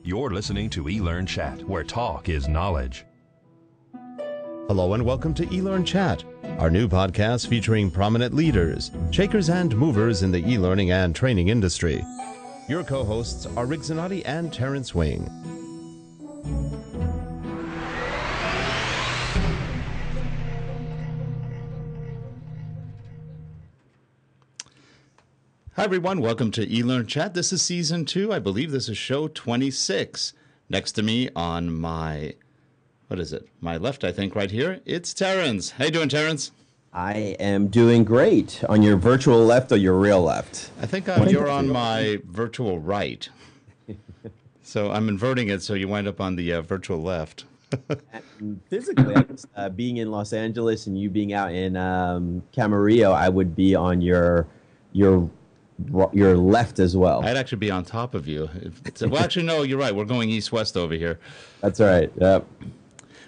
You're listening to eLearnChat, where talk is knowledge. Hello and welcome to eLearnChat, our new podcast featuring prominent leaders, shakers and movers in the e-learning and training industry. Your co-hosts are Rick Zanotti and Terrence Wing. Hi everyone, welcome to eLearnChat. This is season 2. I believe this is show 26. Next to me on my, my left, I think, right here, it's Terrence. How you doing, Terrence? I am doing great. On your virtual left or your real left? I think you're on my virtual right. So I'm inverting it so you wind up on the virtual left. Physically, being in Los Angeles and you being out in Camarillo, I would be on your left as well. I'd actually be on top of you. Well, actually, no, you're right. We're going east-west over here. That's right. Yep.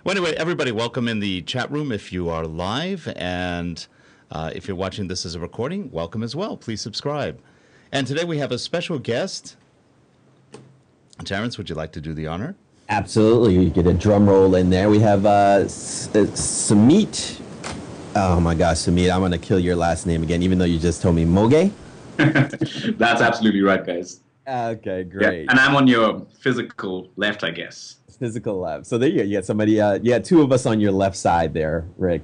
Well, anyway, everybody, welcome in the chat room if you are live. And if you're watching this as a recording, welcome as well. Please subscribe. And today we have a special guest. Terrence, would you like to do the honor? Absolutely. You get a drum roll in there. We have Sumeet. Oh, my gosh, Sumeet, I'm going to kill your last name again, even though you just told me Moghe. That's absolutely right, guys. Okay, great. Yeah, and I'm on your physical left, I guess. Physical left. So there you go. You got somebody, two of us on your left side there, Rick.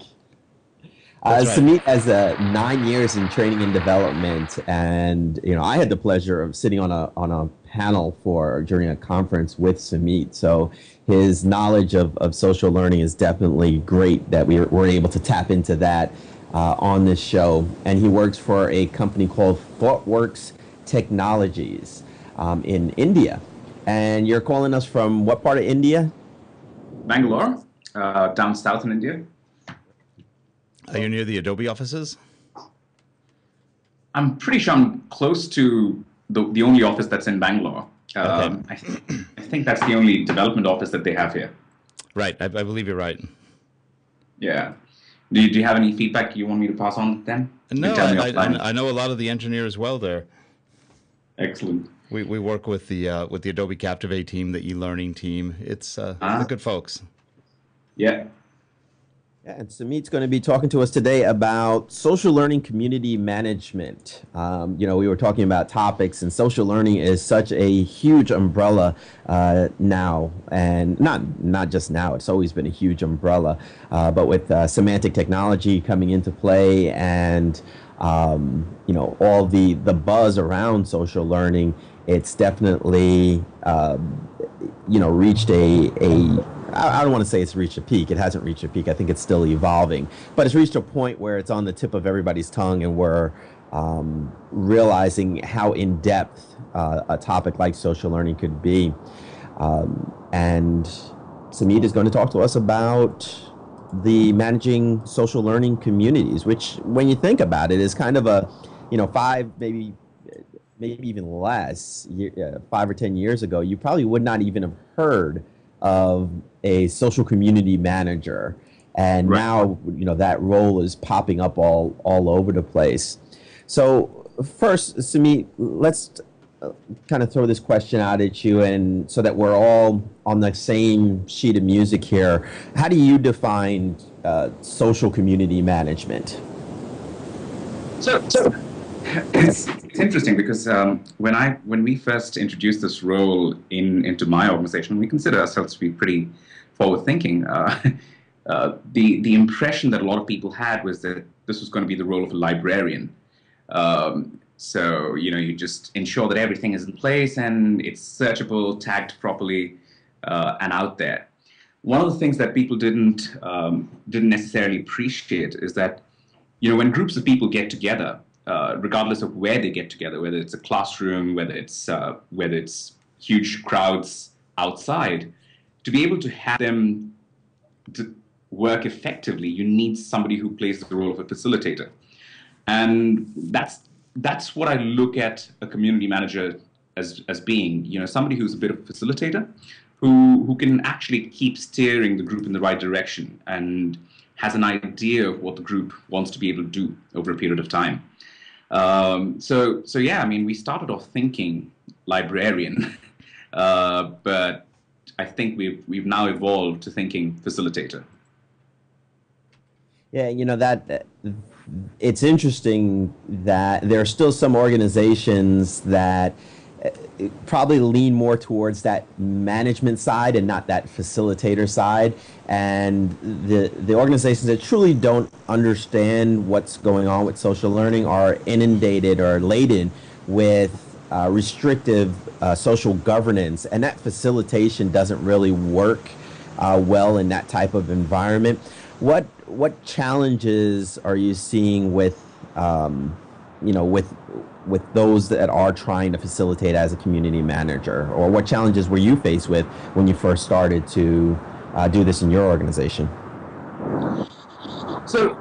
Right. Sumeet has 9 years in training and development, and I had the pleasure of sitting on a panel during a conference with Sumeet. So his knowledge of social learning is definitely great that we were able to tap into that on this show. And he works for a company called fraught Technologies in India. And you're calling us from what part of India? Bangalore, down south in India. Are you near the Adobe offices? I'm pretty sure I'm close to the only office that's in Bangalore. Okay. I think that's the only development office that they have here. Right. I believe you're right. Yeah. Do you have any feedback you want me to pass on then? No, I know a lot of the engineers well there. Excellent. We work with the Adobe Captivate team, the eLearning team. It's they're good folks. Yeah. Yeah, and Sumeet's going to be talking to us today about social learning community management. We were talking about topics, and social learning is such a huge umbrella now, and not just now. It's always been a huge umbrella, but with semantic technology coming into play, and all the buzz around social learning, it's definitely reached I don't want to say it's reached a peak. It hasn't reached a peak. I think it's still evolving. But it's reached a point where it's on the tip of everybody's tongue, and we're realizing how in-depth a topic like social learning could be. And Sumeet is going to talk to us about the managing social learning communities, which, when you think about it, is kind of a, 5, maybe even less, 5 or 10 years ago, you probably would not even have heard of a social community manager, and right. Now that role is popping up all over the place. So first, Sumeet, let's kind of throw this question out at you, and so that we're all on the same sheet of music here. How do you define social community management? So it's interesting because when we first introduced this role into my organization, we consider ourselves to be pretty forward-thinking. The impression that a lot of people had was that this was going to be the role of a librarian. So you just ensure that everything is in place and it's searchable, tagged properly, and out there. One of the things that people didn't necessarily appreciate is that when groups of people get together, regardless of where they get together, whether it's a classroom, whether it's huge crowds outside, to be able to have them to work effectively, you need somebody who plays the role of a facilitator. And that's what I look at a community manager as being, somebody who's a bit of a facilitator, who can actually keep steering the group in the right direction and has an idea of what the group wants to be able to do over a period of time. So yeah, we started off thinking librarian, but I think we've now evolved to thinking facilitator. Yeah, that it's interesting that there are still some organizations that probably lean more towards that management side and not that facilitator side. And the organizations that truly don't understand what's going on with social learning are inundated or laden with restrictive social governance, and that facilitation doesn't really work well in that type of environment. What challenges are you seeing with with those that are trying to facilitate as a community manager, or what challenges were you faced with when you first started to do this in your organization? So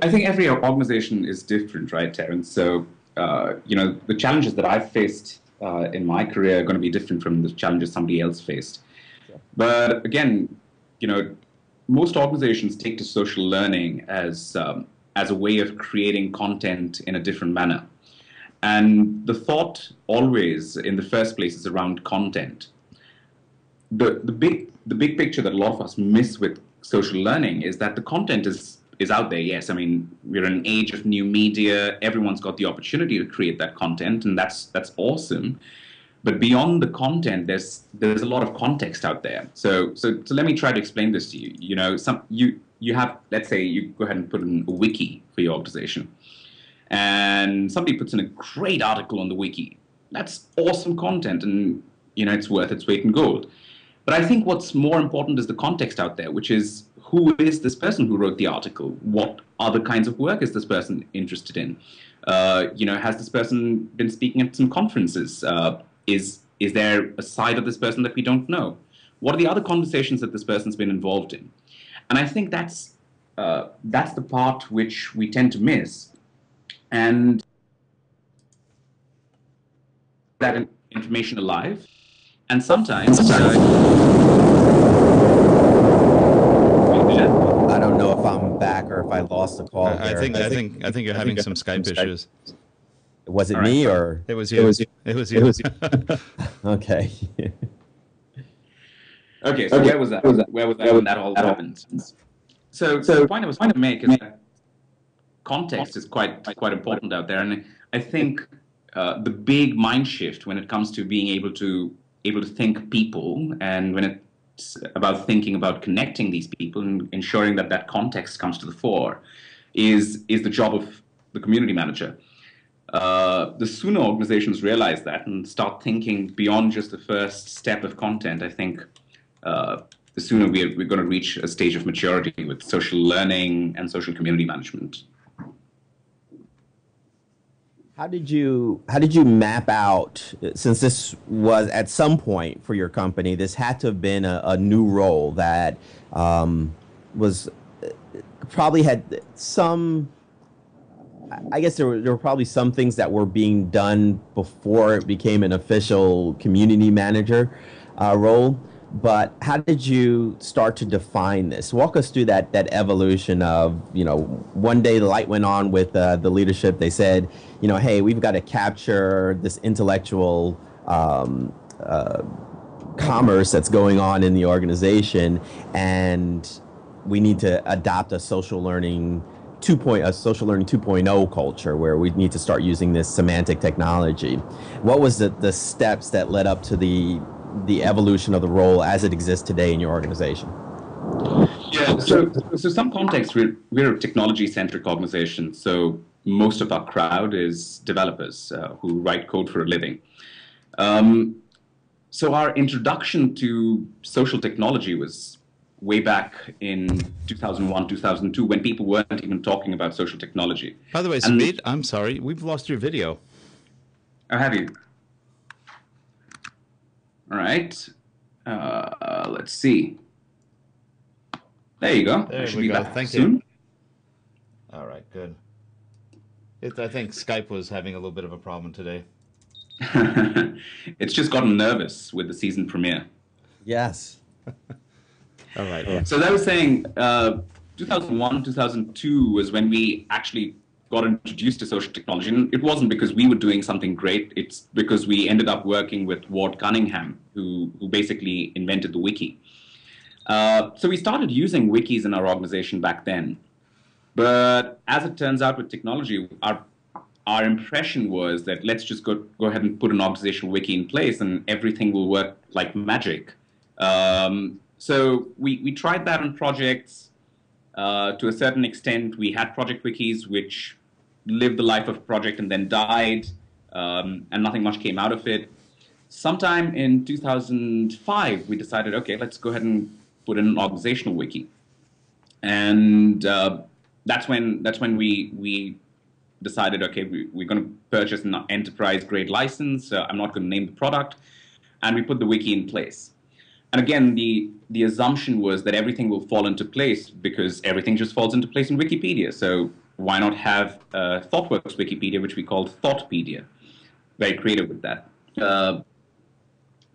I think every organization is different, right, Terrence? So the challenges that I've faced in my career are going to be different from the challenges somebody else faced. But again, most organizations take to social learning as a way of creating content in a different manner. And the thought always, in the first place, is around content. The big picture that a lot of us miss with social learning is that the content is out there. Yes, I mean, we're in an age of new media. Everyone's got the opportunity to create that content, and that's awesome. But beyond the content, there's a lot of context out there. So let me try to explain this to you. You have, let's say, you go ahead and put in a wiki for your organization, and somebody puts in a great article on the wiki. That's awesome content, and it's worth its weight in gold. But I think what's more important is the context out there, which is, who is this person who wrote the article? What other kinds of work is this person interested in? Has this person been speaking at some conferences? Is there a side of this person that we don't know? What are the other conversations that this person's been involved in? And I think that's the part which we tend to miss. And that information alive. And sometimes I don't know if I'm back or if I lost the call. I think you're having some Skype issues. Was it me or? It was you. It was you. Okay. Okay, so where was that? Where was that when that all happened? So the point I was trying to make is that context is quite important out there, and I think the big mind shift when it comes to being able to think people, and when it's about thinking about connecting these people and ensuring that context comes to the fore, is the job of the community manager. The sooner organizations realize that and start thinking beyond just the first step of content, I think the sooner we're going to reach a stage of maturity with social learning and social community management. How did you map out, since this was at some point for your company, this had to have been a new role that was probably had some, I guess there were probably some things that were being done before it became an official community manager role. But how did you start to define this? Walk us through that evolution of, one day the light went on with the leadership. They said, hey, we've got to capture this intellectual commerce that's going on in the organization, and we need to adopt a social learning 2.0 culture where we need to start using this semantic technology. What was the steps that led up to the evolution of the role as it exists today in your organization? Yeah, so some context, we're a technology-centric organization, so most of our crowd is developers who write code for a living. So our introduction to social technology was way back in 2001, 2002, when people weren't even talking about social technology. By the way, Sumeet, I'm sorry, we've lost your video. Oh, have you? All right. Let's see. There you go. There I should we be go. back Thank soon. you. All right, good. I think Skype was having a little bit of a problem today. It's just gotten nervous with the season premiere. Yes. All right. So that was saying 2001, 2002 was when we actually got introduced to social technology. And it wasn't because we were doing something great. It's because we ended up working with Ward Cunningham, who basically invented the wiki. So we started using wikis in our organization back then. But as it turns out with technology, our impression was that let's just go ahead and put an organizational wiki in place and everything will work like magic. So we tried that on projects. To a certain extent, we had project wikis which lived the life of a project and then died, and nothing much came out of it. Sometime in 2005, we decided, okay, let's go ahead and put in an organizational wiki. And that's when we decided, okay, we're going to purchase an enterprise-grade license. I'm not going to name the product. And we put the wiki in place. And again, the assumption was that everything will fall into place because everything just falls into place in Wikipedia. So why not have ThoughtWorks Wikipedia, which we called Thoughtpedia? Very creative with that.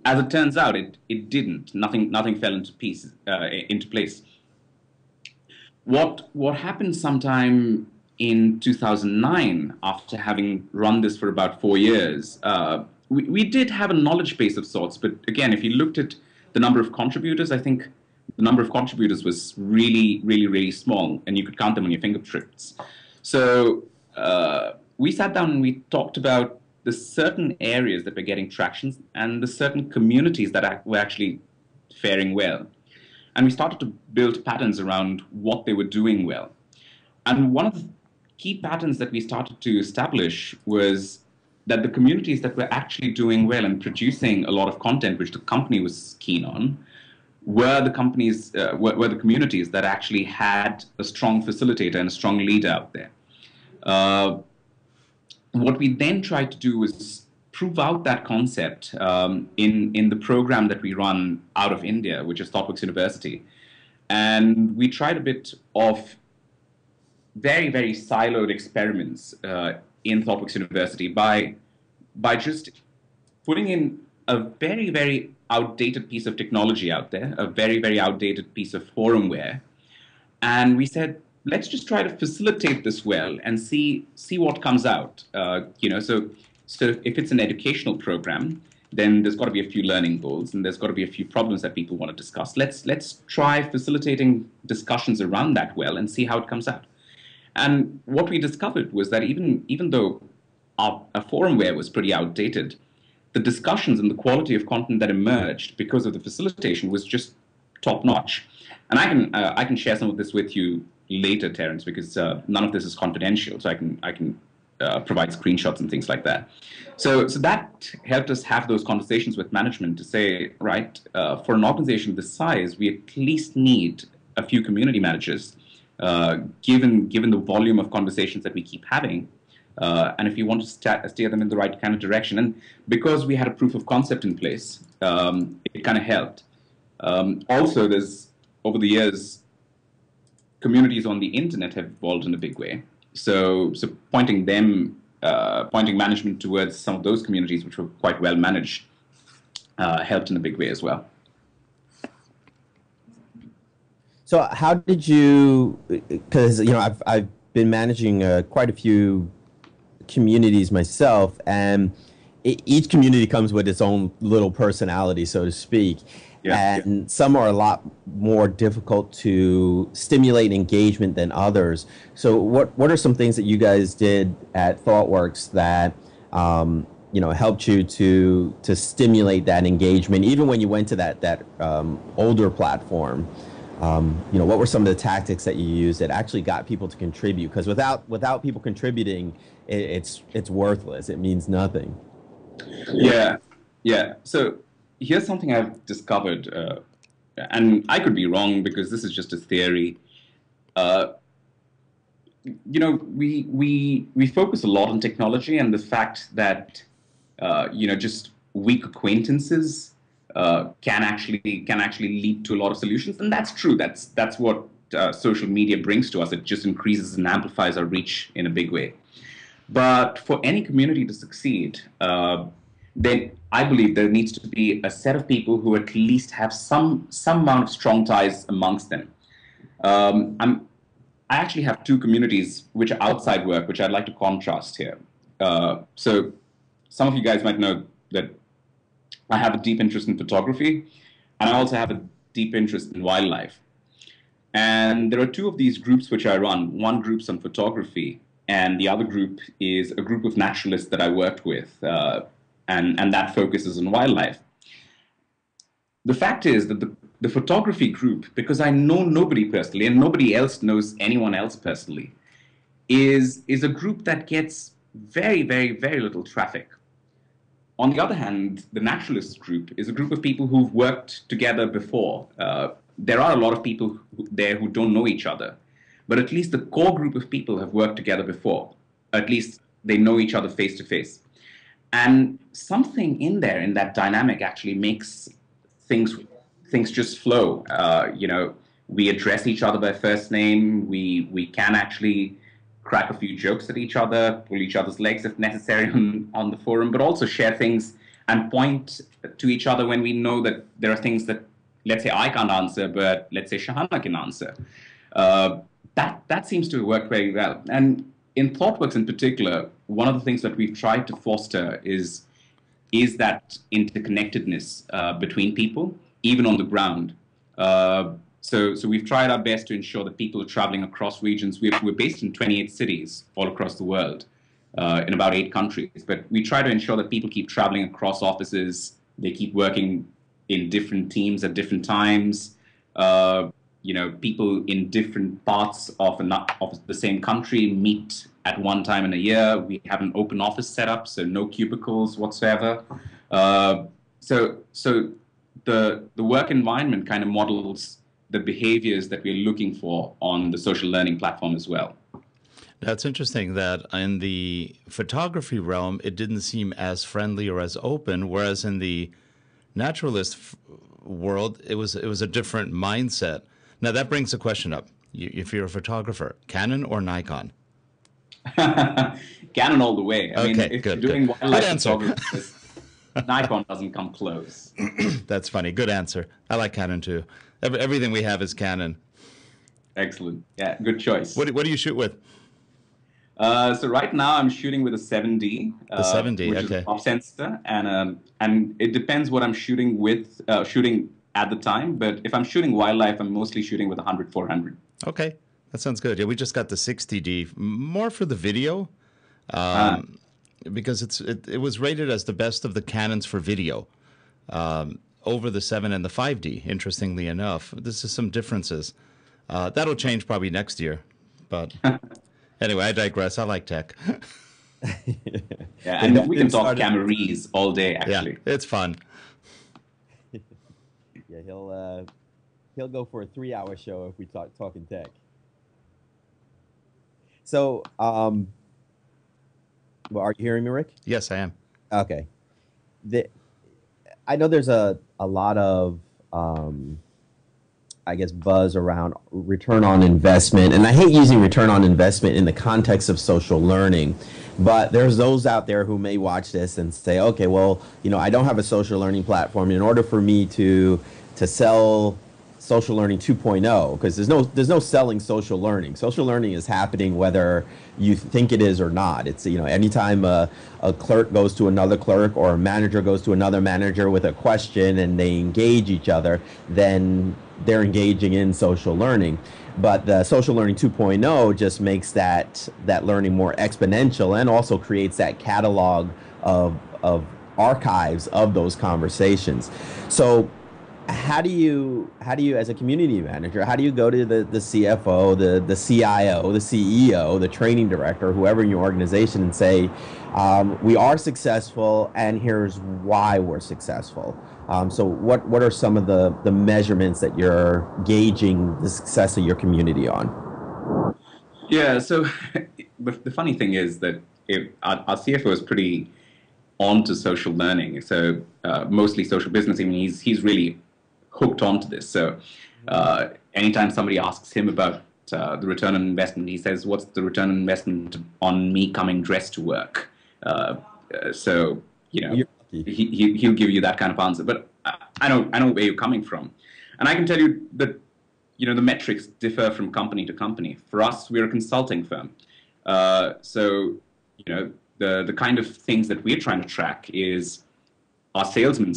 As it turns out, it didn't. Nothing fell into place. What happened sometime in 2009, after having run this for about 4 years, we did have a knowledge base of sorts. But again, if you looked at the number of contributors, I think the number of contributors was really, really, really small, and you could count them on your fingertips. So we sat down and we talked about the certain areas that were getting traction and the certain communities that were actually faring well. And we started to build patterns around what they were doing well. And one of the key patterns that we started to establish was that the communities that were actually doing well and producing a lot of content, which the company was keen on, were the communities that actually had a strong facilitator and a strong leader out there. What we then tried to do was prove out that concept in the program that we run out of India, which is ThoughtWorks University. And we tried a bit of very, very siloed experiments in ThoughtWorks University by just putting in a very, very outdated piece of technology out there, a very, very outdated piece of forumware. And we said, let's just try to facilitate this well and see what comes out. So if it's an educational program, then there's got to be a few learning goals and there's got to be a few problems that people want to discuss. Let's try facilitating discussions around that well and see how it comes out. And what we discovered was that even though our forumware was pretty outdated, the discussions and the quality of content that emerged because of the facilitation was just top notch. And I can share some of this with you later, Terrence, because none of this is confidential, so I can provide screenshots and things like that. So that helped us have those conversations with management to say, right, for an organization of this size, we at least need a few community managers, given the volume of conversations that we keep having, and if you want to steer them in the right kind of direction. And because we had a proof of concept in place, it kind of helped. Also, there's, over the years, communities on the internet have evolved in a big way. So pointing management towards some of those communities, which were quite well managed, helped in a big way as well. So how did you, because I've been managing quite a few communities myself, and each community comes with its own little personality, so to speak. Yeah, and some are a lot more difficult to stimulate engagement than others. So what are some things that you guys did at ThoughtWorks that helped you to stimulate that engagement, even when you went to that older platform? What were some of the tactics that you used that actually got people to contribute? Because without people contributing, it's worthless. It means nothing. Yeah. So here's something I've discovered, and I could be wrong because this is just a theory. We focus a lot on technology and the fact that just weak acquaintances can actually lead to a lot of solutions, and that's true. That's what social media brings to us. It just increases and amplifies our reach in a big way. But for any community to succeed, then I believe there needs to be a set of people who at least have some amount of strong ties amongst them. I actually have two communities which are outside work, which I'd like to contrast here. So some of you guys might know that I have a deep interest in photography, and I also have a deep interest in wildlife. And there are two of these groups which I run. One group's on photography, and the other group is a group of naturalists that I worked with, and that focuses on wildlife. The fact is that the photography group, because I know nobody personally, and nobody else knows anyone else personally, is a group that gets very, very, very little traffic. On the other hand, the naturalist group is a group of people who've worked together before. There are a lot of people there who don't know each other, but at least the core group of people have worked together before. At least they know each other face to face. And something in there, in that dynamic, actually makes things just flow. We address each other by first name. We can actually crack a few jokes at each other, pull each other's legs if necessary on the forum, but also share things and point to each other when we know that there are things that, let's say, I can't answer, but let's say Shahana can answer. That seems to work very well. And in ThoughtWorks in particular, one of the things that we've tried to foster is that interconnectedness between people, even on the ground. So we've tried our best to ensure that people are traveling across regions. We're based in 28 cities all across the world, in about 8 countries. But we try to ensure that people keep traveling across offices. They keep working in different teams at different times. People in different parts of the same country meet at one time in a year. We have an open office set up, so no cubicles whatsoever. So the work environment kind of models the behaviors that we're looking for on the social learning platform as well. That's interesting that in the photography realm, it didn't seem as friendly or as open, whereas in the naturalist world, it was a different mindset. Now, that brings a question up. If you're a photographer, Canon or Nikon? Canon all the way. I mean, if you're doing wildlife photography, Nikon doesn't come close. That's funny. Good answer. I like Canon too. Everything we have is Canon. Excellent. Yeah, good choice. What do you shoot with? So right now I'm shooting with a 7D. The 7D, which okay. is a pop sensor, and it depends what I'm shooting with, shooting at the time. But if I'm shooting wildlife, I'm mostly shooting with a 100-400. Okay, that sounds good. Yeah, we just got the 60D, more for the video, because it was rated as the best of the Canons for video, over the 7 and the 5D. Interestingly enough, this is some differences. That'll change probably next year, but. Anyway, I digress. I like tech. Yeah, and we can talk Cameroons all day, actually. Yeah, it's fun. Yeah, he'll go for a 3-hour show if we talking tech. So, well, are you hearing me, Rick? Yes, I am. Okay. I know there's a lot of I guess, buzz around return on investment. And I hate using return on investment in the context of social learning. But there's those out there who may watch this and say, okay, well, I don't have a social learning platform. In order for me to sell social learning 2.0, because there's no selling social learning. Social learning is happening whether you think it is or not. It's, anytime a clerk goes to another clerk or a manager goes to another manager with a question and they engage each other, then they're engaging in social learning. But the social learning 2.0 just makes that learning more exponential and also creates that catalog of archives of those conversations. So how do you as a community manager, how do you go to the CFO, the CIO, the CEO, the training director, whoever in your organization, and say, we are successful and here's why we're successful? So what are some of the measurements that you're gauging the success of your community on? Yeah, so the funny thing is that our CFO is pretty on to social learning, so mostly social business. I mean, he's really hooked onto this. So anytime somebody asks him about the return on investment, he says, what's the return on investment on me coming dressed to work? So, he'll give you that kind of answer. But I know where you're coming from. And I can tell you that the metrics differ from company to company. For us, we're a consulting firm. So, the kind of things that we're trying to track is our salesmen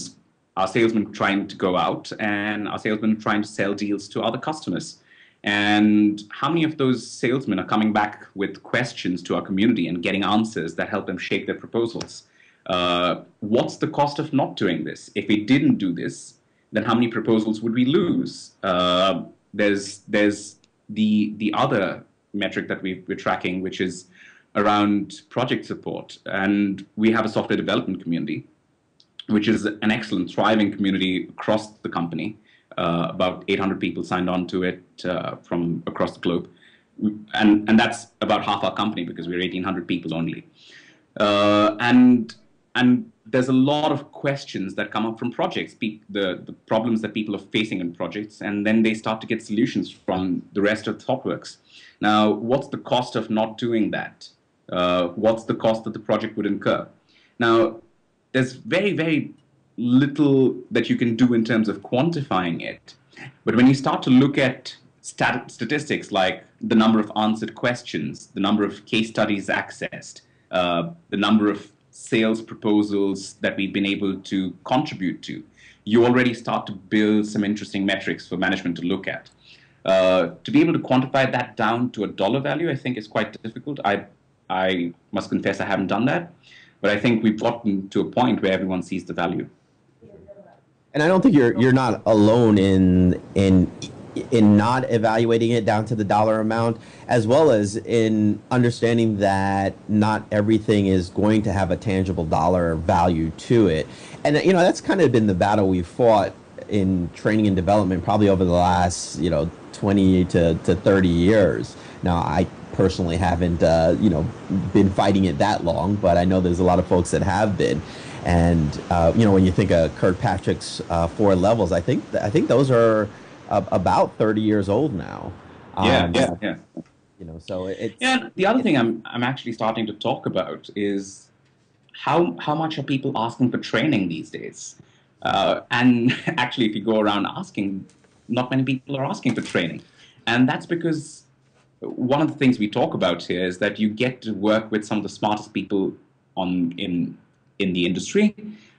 trying to go out and our salesmen trying to sell deals to other customers. And how many of those salesmen are coming back with questions to our community and getting answers that help them shape their proposals? What's the cost of not doing this? If we didn't do this, then how many proposals would we lose? There's the other metric that we're tracking, which is around project support. And we have a software development community, which is an excellent, thriving community across the company. About 800 people signed on to it from across the globe. And that's about half our company because we're 1,800 people only. And there's a lot of questions that come up from projects, the problems that people are facing in projects, and then they start to get solutions from the rest of ThoughtWorks. Now, what's the cost of not doing that? What's the cost that the project would incur? Now, there's very, very little that you can do in terms of quantifying it. But when you start to look at statistics like the number of answered questions, the number of case studies accessed, the number of sales proposals that we've been able to contribute to, you already start to build some interesting metrics for management to look at. To be able to quantify that down to a dollar value, I think is quite difficult. I must confess I haven't done that, but I think we've gotten to a point where everyone sees the value. And I don't think you're not alone in not evaluating it down to the dollar amount, as well as in understanding that not everything is going to have a tangible dollar value to it. And that's kind of been the battle we've fought in training and development probably over the last 20 to 30 years. Now, I personally haven't been fighting it that long, but I know there's a lot of folks that have been. And when you think of Kirkpatrick's 4 levels, I think those are about 30 years old now. Yeah. So it's the other thing I'm actually starting to talk about is how much are people asking for training these days? And actually, if you go around asking, not many people are asking for training, and that's because one of the things we talk about here is that you get to work with some of the smartest people in the industry,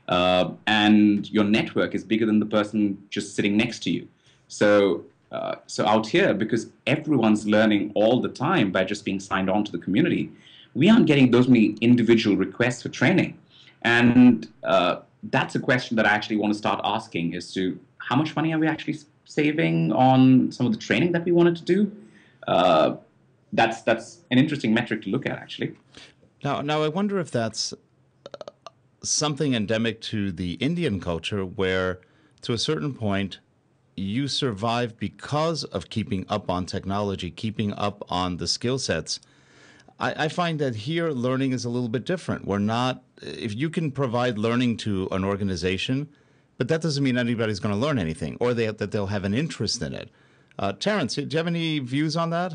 and your network is bigger than the person just sitting next to you. So out here, because everyone's learning all the time by just being signed on to the community, we aren't getting those many individual requests for training. And that's a question that I actually want to start asking as to how much money are we actually saving on some of the training that we wanted to do? That's an interesting metric to look at, actually. Now I wonder if that's something endemic to the Indian culture where, to a certain point, you survive because of keeping up on technology, keeping up on the skill sets. I find that here learning is a little bit different. We're not, if you can provide learning to an organization, but that doesn't mean anybody's going to learn anything or that they'll have an interest in it. Terrence, do you have any views on that?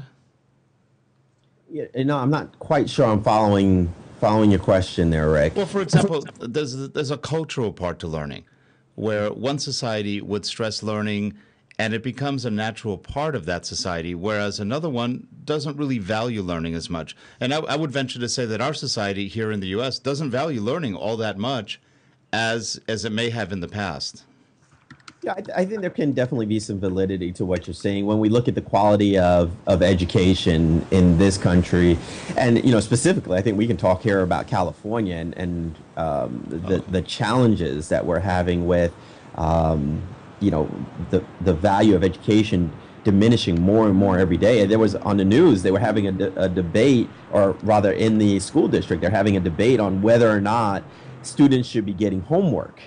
Yeah, I'm not quite sure I'm following your question there, Rick. Well, for example, there's a cultural part to learning where one society would stress learning and it becomes a natural part of that society, whereas another one doesn't really value learning as much. And I would venture to say that our society here in the U.S. doesn't value learning all that much as it may have in the past. Yeah, I think there can definitely be some validity to what you're saying when we look at the quality of education in this country, and specifically, I think we can talk here about California and the challenges that we're having with the value of education diminishing more and more every day. And there was on the news they were having a debate, or rather in the school district, they're having a debate on whether or not students should be getting homework.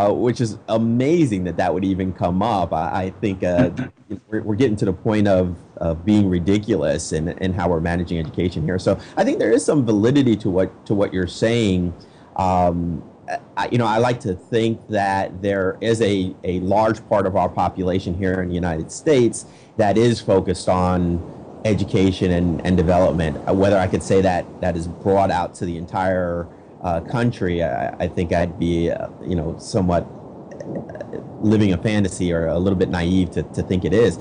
Which is amazing that would even come up. I think we're getting to the point of being ridiculous in how we're managing education here. So I think there is some validity to what you're saying. I like to think that there is a large part of our population here in the United States that is focused on education and development. Whether I could say that is brought out to the entire country, I think I'd be, somewhat living a fantasy or a little bit naive to think it is.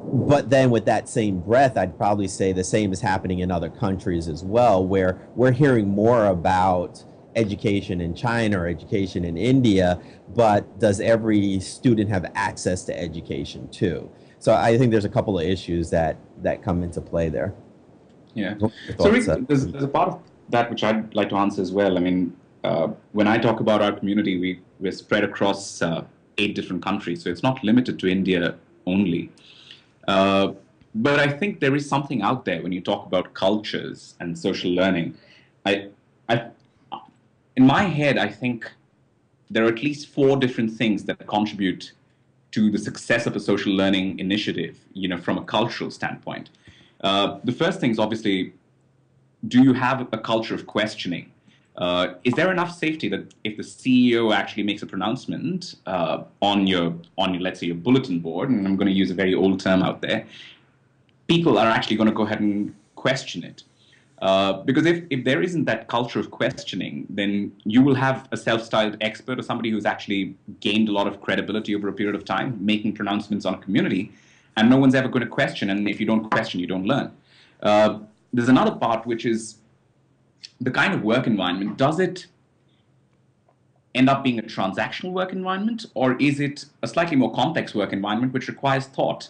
But then with that same breath, I'd probably say the same is happening in other countries as well, where we're hearing more about education in China or education in India, but does every student have access to education too? So I think there's a couple of issues that come into play there. Yeah. Your So thoughts, Rick, there's a part of that which I'd like to answer as well. I mean, when I talk about our community, we're spread across 8 different countries, so it's not limited to India only. But I think there is something out there when you talk about cultures and social learning. I, in my head, I think there are at least 4 different things that contribute to the success of a social learning initiative, you know, from a cultural standpoint. The first thing is obviously, do you have a culture of questioning? Is there enough safety that if the CEO actually makes a pronouncement on your, let's say, your bulletin board, and I'm going to use a very old term out there, people are actually going to go ahead and question it. Because if there isn't that culture of questioning, then you will have a self-styled expert or somebody who's actually gained a lot of credibility over a period of time, making pronouncements on a community, and no one's ever going to question, and if you don't question, you don't learn. There's another part, which is the kind of work environment. Does it end up being a transactional work environment, or is it a slightly more complex work environment which requires thought?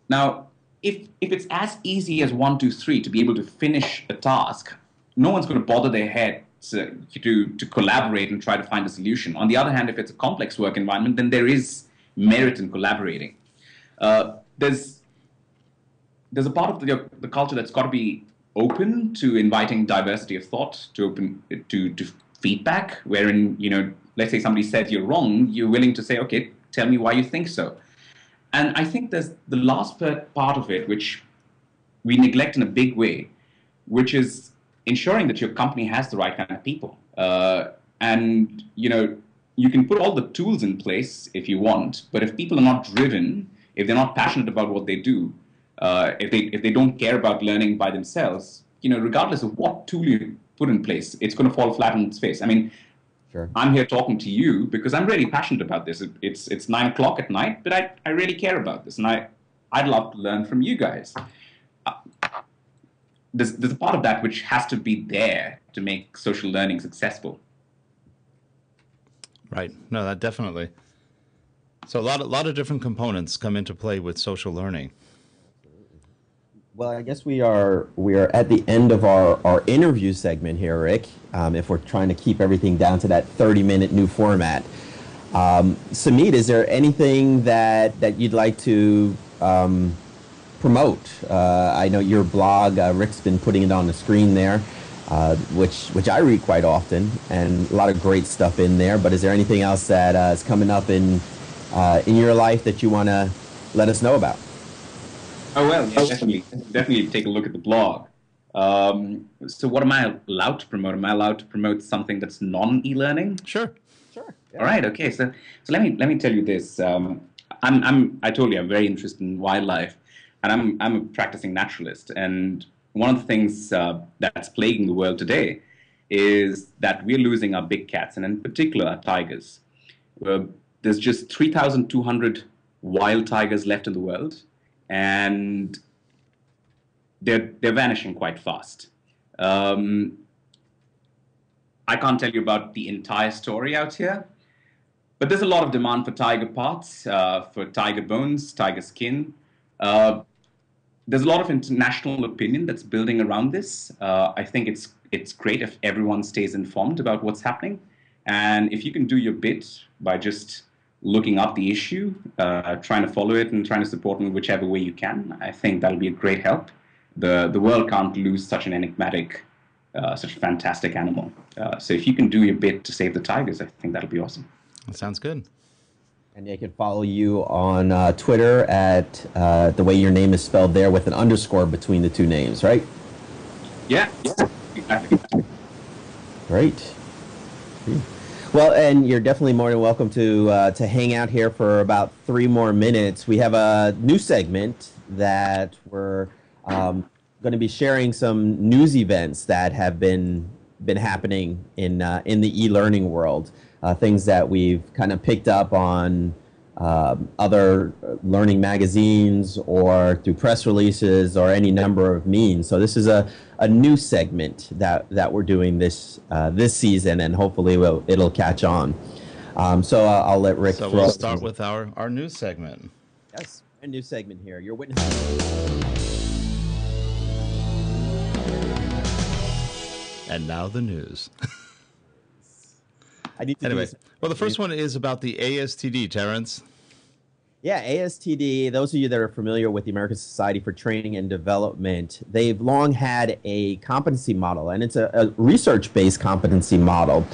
Now, if it's as easy as 1, 2, 3 to be able to finish a task, no one's going to bother their head to collaborate and try to find a solution. On the other hand, if it's a complex work environment, then there is merit in collaborating. There's a part of the culture that's got to be open to inviting diversity of thought, to feedback, wherein, you know, let's say somebody said you're wrong, you're willing to say, okay, tell me why you think so. And I think there's the last part of it, which we neglect in a big way, which is ensuring that your company has the right kind of people. And, you know, you can put all the tools in place if you want, but if people are not driven, if they're not passionate about what they do, if they don't care about learning by themselves, you know, regardless of what tool you put in place, it's going to fall flat on its face. I mean, sure. I'm here talking to you because I'm really passionate about this. It's 9 o'clock at night, but I really care about this, and I'd love to learn from you guys. There's a part of that which has to be there to make social learning successful. Right. No, that definitely. So a lot of different components come into play with social learning. Well, I guess we are at the end of our interview segment here, Rick, if we're trying to keep everything down to that 30-minute new format. Sumeet, is there anything that you'd like to promote? I know your blog, Rick's been putting it on the screen there, which I read quite often, and a lot of great stuff in there. But is there anything else that is coming up in your life that you want to let us know about? Oh, well, yeah, definitely take a look at the blog. So what am I allowed to promote? Am I allowed to promote something that's non-e-learning? Sure. Sure. Yeah. All right. Okay. So let me tell you this. I told you I'm very interested in wildlife, and I'm a practicing naturalist. And one of the things that's plaguing the world today is that we're losing our big cats, and in particular our tigers. There's just 3,200 wild tigers left in the world, and they're vanishing quite fast. I can't tell you about the entire story out here, but there's a lot of demand for tiger parts, for tiger bones, tiger skin. There's a lot of international opinion that's building around this. I think it's great if everyone stays informed about what's happening, and if you can do your bit by just looking up the issue, trying to follow it, and trying to support in whichever way you can, I think that'll be a great help. The world can't lose such an enigmatic, such a fantastic animal. So if you can do your bit to save the tigers, I think that'll be awesome. That sounds good. And they can follow you on Twitter at the way your name is spelled there with an underscore between the two names, right? Yeah, exactly. Great. Well, and you're definitely more than welcome to hang out here for about 3 more minutes. We have a new segment that we're going to be sharing some news events that have been happening in the e-learning world. Things that we've kind of picked up on other learning magazines or through press releases or any number of means. So this is a new segment that we're doing this season, and hopefully it'll catch on. So I'll let Rick. So we'll start with our news segment. Yes, a new segment here. Your witness. And now the news. I need to anyway, well, the first one is about the ASTD, Terrence. Yeah, ASTD, those of you that are familiar with the American Society for Training and Development, they've long had a competency model, and it's a research-based competency model.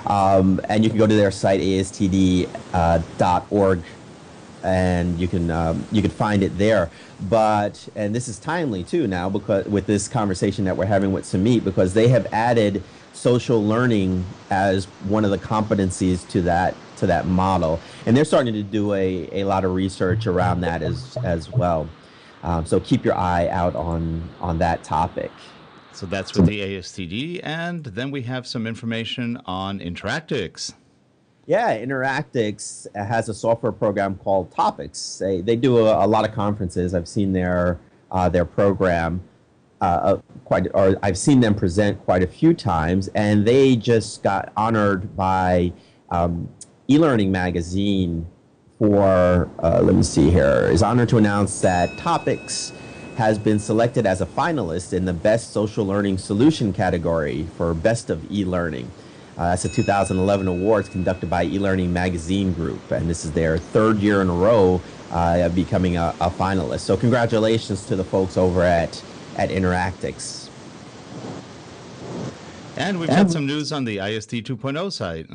And you can go to their site, astd.org, and you can find it there. And this is timely too now, because with this conversation that we're having with Sumeet, because they have added social learning as one of the competencies to that model, and they're starting to do a lot of research around that as well. So keep your eye out on that topic. So that's with the ASTD, and then we have some information on InteractOcks. Yeah, InteractOcks has a software program called Topics. They do a lot of conferences. I've seen their program I've seen them present quite a few times, and they just got honored by eLearning magazine for, let me see here, is honored to announce that Topics has been selected as a finalist in the Best Social Learning Solution category for Best of eLearning. That's a 2011 awards conducted by eLearning Magazine Group, and this is their third year in a row becoming a finalist. So congratulations to the folks over at InteractOcks. And we've got some news on the ISD 2.0 site.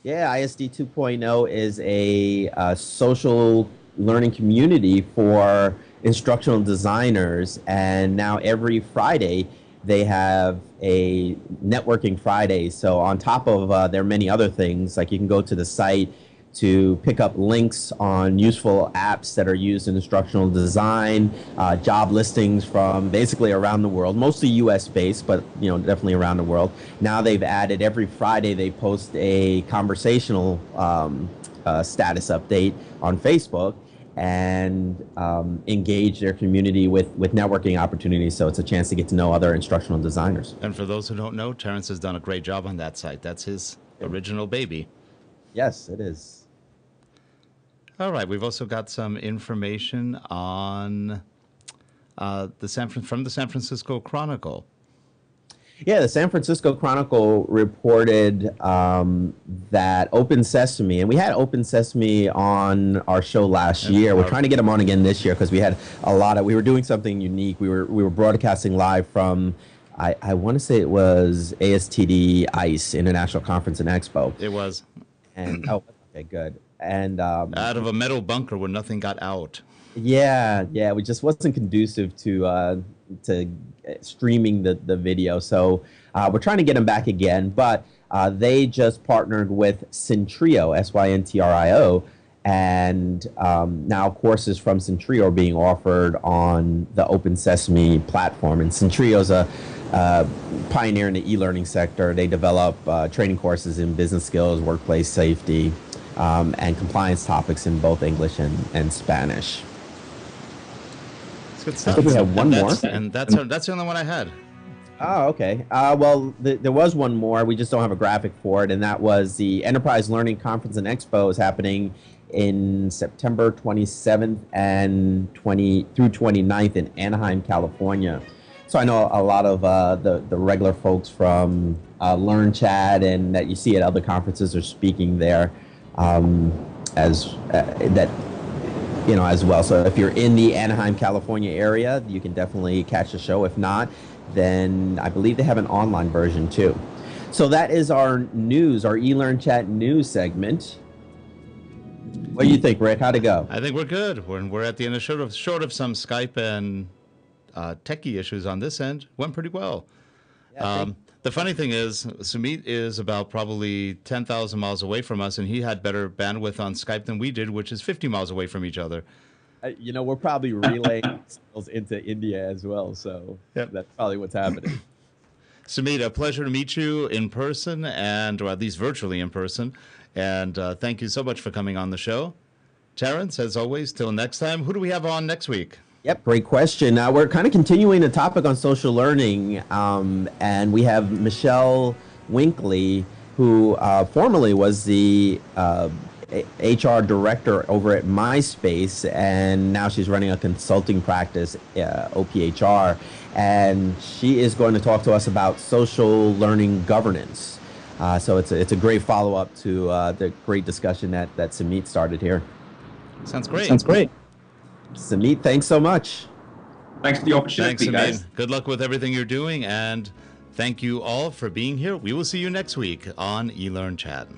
Yeah, ISD 2.0 is a social learning community for instructional designers, and now every Friday they have a networking Friday. So on top of their many other things, like you can go to the site to pick up links on useful apps that are used in instructional design, job listings from basically around the world, mostly US based, but definitely around the world. Now they've added every Friday they post a conversational status update on Facebook and engage their community with networking opportunities. So it's a chance to get to know other instructional designers. And for those who don't know, Terrence has done a great job on that site. That's his original baby. Yes, it is. All right, we've also got some information on from the San Francisco Chronicle. Yeah, the San Francisco Chronicle reported that Open Sesame, and we had Open Sesame on our show last year. We're trying to get them on again this year because we had we were doing something unique. We were broadcasting live from, I want to say it was ASTD ICE, International Conference and Expo. It was. And okay, good. And out of a metal bunker where nothing got out. Yeah, it just wasn't conducive to streaming the video. So we're trying to get them back again, but they just partnered with Centrio, Syntrio, and now courses from Centrio are being offered on the Open Sesame platform. And Centrio's a pioneer in the e-learning sector. They develop training courses in business skills, workplace safety, and compliance topics in both English and Spanish. It's good stuff. I think we have one more. And that's the only one I had. Oh, okay. Well, there was one more. We just don't have a graphic for it, and that was the Enterprise Learning Conference and Expo is happening in September 27th and through 29th in Anaheim, California. So I know a lot of the regular folks from eLearnChat and that you see at other conferences are speaking there as well. So if you're in the Anaheim, California area, you can definitely catch the show. If not, then I believe they have an online version too. So that is our news, our eLearnChat news segment. What do you think, Rick? How'd it go? I think we're good. We're at the end of short of some Skype and techie issues on this end. Went pretty well. Yeah, the funny thing is, Sumeet is about probably 10,000 miles away from us, and he had better bandwidth on Skype than we did, which is 50 miles away from each other. We're probably relaying signals into India as well, so yep. That's probably what's happening. Sumeet, a pleasure to meet you in person, or at least virtually in person, and thank you so much for coming on the show. Terrence, as always, till next time. Who do we have on next week? Yep, great question. We're kind of continuing the topic on social learning, and we have Michelle Winkley, who formerly was the HR director over at MySpace, and now she's running a consulting practice, OPHR, and she is going to talk to us about social learning governance. So it's a great follow-up to the great discussion that Sumeet started here. Sounds great. Sumeet, thanks so much. Thanks for the opportunity, guys. Good luck with everything you're doing, and thank you all for being here. We will see you next week on eLearnChat.